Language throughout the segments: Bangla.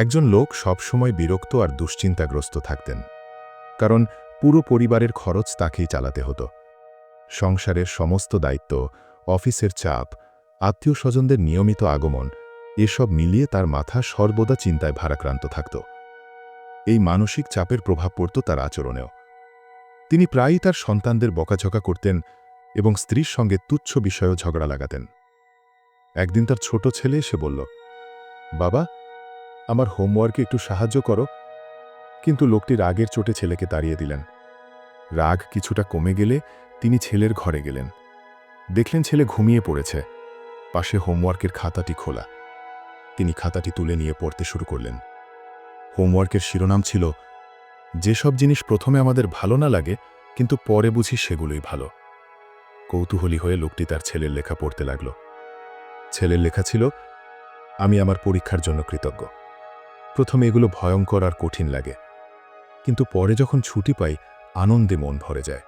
একজন লোক সবসময় বিরক্ত আর দুশ্চিন্তাগ্রস্ত থাকতেন, কারণ পুরো পরিবারের খরচ তাকেই চালাতে হতো। সংসারের সমস্ত দায়িত্ব, অফিসের চাপ, আত্মীয় স্বজনদের নিয়মিত আগমন, এসব মিলিয়ে তার মাথা সর্বদা চিন্তায় ভারাক্রান্ত থাকত। এই মানসিক চাপের প্রভাব পড়ত তার আচরণেও। তিনি প্রায়ই তার সন্তানদের বকাঝকা করতেন এবং স্ত্রীর সঙ্গে তুচ্ছ বিষয়েও ঝগড়া লাগাতেন। একদিন তার ছোট ছেলে এসে বলল, বাবা, আমার হোমওয়ার্কে একটু সাহায্য করো। কিন্তু লোকটি রাগের চোটে ছেলেকে তাড়িয়ে দিলেন। রাগ কিছুটা কমে গেলে তিনি ছেলের ঘরে গেলেন। দেখলেন ছেলে ঘুমিয়ে পড়েছে, পাশে হোমওয়ার্কের খাতাটি খোলা। তিনি খাতাটি তুলে নিয়ে পড়তে শুরু করলেন। হোমওয়ার্কের শিরোনাম ছিল, যেসব জিনিস প্রথমে আমাদের ভালো না লাগে কিন্তু পরে বুঝি সেগুলোই ভালো। কৌতূহলী হয়ে লোকটি তার ছেলের লেখা পড়তে লাগল। ছেলের লেখা ছিল, আমি আমার পরীক্ষার জন্য কৃতজ্ঞ। প্রথমে এগুলো ভয়ঙ্কর আর কঠিন লাগে, কিন্তু পরে যখন ছুটি পাই আনন্দে মন ভরে যায়।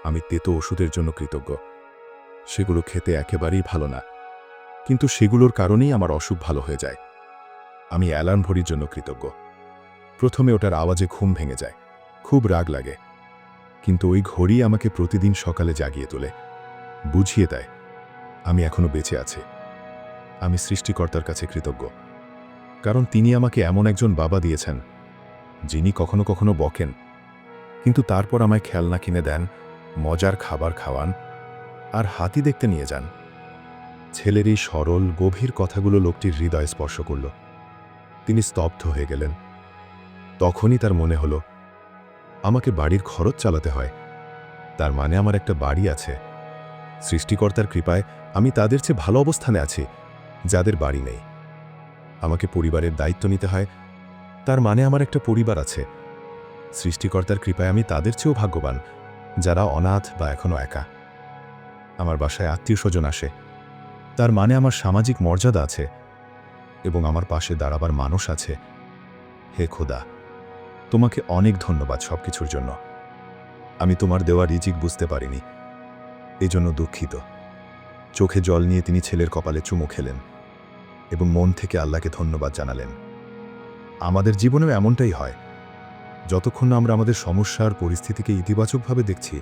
আমি তেতো ওষুধের জন্য কৃতজ্ঞ। সেগুলো খেতে একেবারেই ভালো না, কিন্তু সেগুলোর কারণেই আমার অসুখ ভালো হয়ে যায়। আমি অ্যালার্ম ঘড়ির জন্য কৃতজ্ঞ। প্রথমে ওটার আওয়াজে ঘুম ভেঙে যায়, খুব রাগ লাগে, কিন্তু ওই ঘড়ি আমাকে প্রতিদিন সকালে জাগিয়ে তোলে, বুঝিয়ে দেয় আমি এখনো বেঁচে আছি। আমি সৃষ্টিকর্তার কাছে কৃতজ্ঞ, কারণ তিনি আমাকে এমন একজন বাবা দিয়েছেন যিনি কখনো কখনো বকেন, কিন্তু তারপর আমায় খেলনা কিনে দেন, মজার খাবার খাওয়ান আর হাতি দেখতে নিয়ে যান। ছেলের এই সরল গভীর কথাগুলো লোকটির হৃদয় স্পর্শ করল। তিনি স্তব্ধ হয়ে গেলেন। তখনই তার মনে হলো, আমাকে বাড়ির খরচ চালাতে হয়, তার মানে আমার একটা বাড়ি আছে। সৃষ্টিকর্তার কৃপায় আমি তাদের চেয়ে ভালো অবস্থানে আছি যাদের বাড়ি নেই। আমাকে পরিবারের দায়িত্ব নিতে হয়, তার মানে আমার একটা পরিবার আছে। সৃষ্টিকর্তার কৃপায় আমি তাদের চেয়েও ভাগ্যবান যারা অনাথ বা এখনো একা। আমার বাসায় আত্মীয় স্বজন আসে, তার মানে আমার সামাজিক মর্যাদা আছে এবং আমার পাশে দাঁড়াবার মানুষ আছে। হে খোদা, তোমাকে অনেক ধন্যবাদ সবকিছুর জন্য। আমি তোমার দেওয়া রিজিক বুঝতে পারিনি, এই জন্য দুঃখিত। চোখে জল নিয়ে তিনি ছেলের কপালে চুমু খেলেন এবং মন থেকে আল্লাহকে ধন্যবাদ জানালেন। আমাদের জীবনেও এমনটাই হয়। যতক্ষণ না আমরা আমাদের সমস্যা আর পরিস্থিতিকে ইতিবাচকভাবে দেখছি,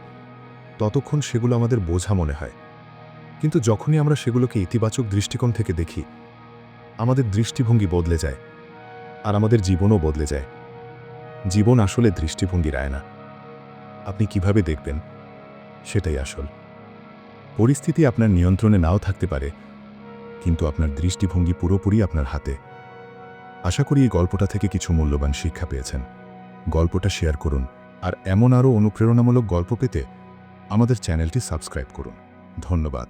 ততক্ষণ সেগুলো আমাদের বোঝা মনে হয়। কিন্তু যখনই আমরা সেগুলোকে ইতিবাচক দৃষ্টিকোণ থেকে দেখি, আমাদের দৃষ্টিভঙ্গি বদলে যায় আর আমাদের জীবনও বদলে যায়। জীবন আসলে দৃষ্টিভঙ্গির আয়না। আপনি কিভাবে দেখবেন সেটাই আসল। পরিস্থিতি আপনার নিয়ন্ত্রণে নাও থাকতে পারে, কিন্তু আপনার দৃষ্টিভঙ্গি পুরোপুরি আপনার হাতে। আশা করি এই গল্পটা থেকে কিছু মূল্যবান শিক্ষা পেয়েছেন। গল্পটা শেয়ার করুন, আর এমন আরও অনুপ্রেরণামূলক গল্প পেতে আমাদের চ্যানেলটি সাবস্ক্রাইব করুন। ধন্যবাদ।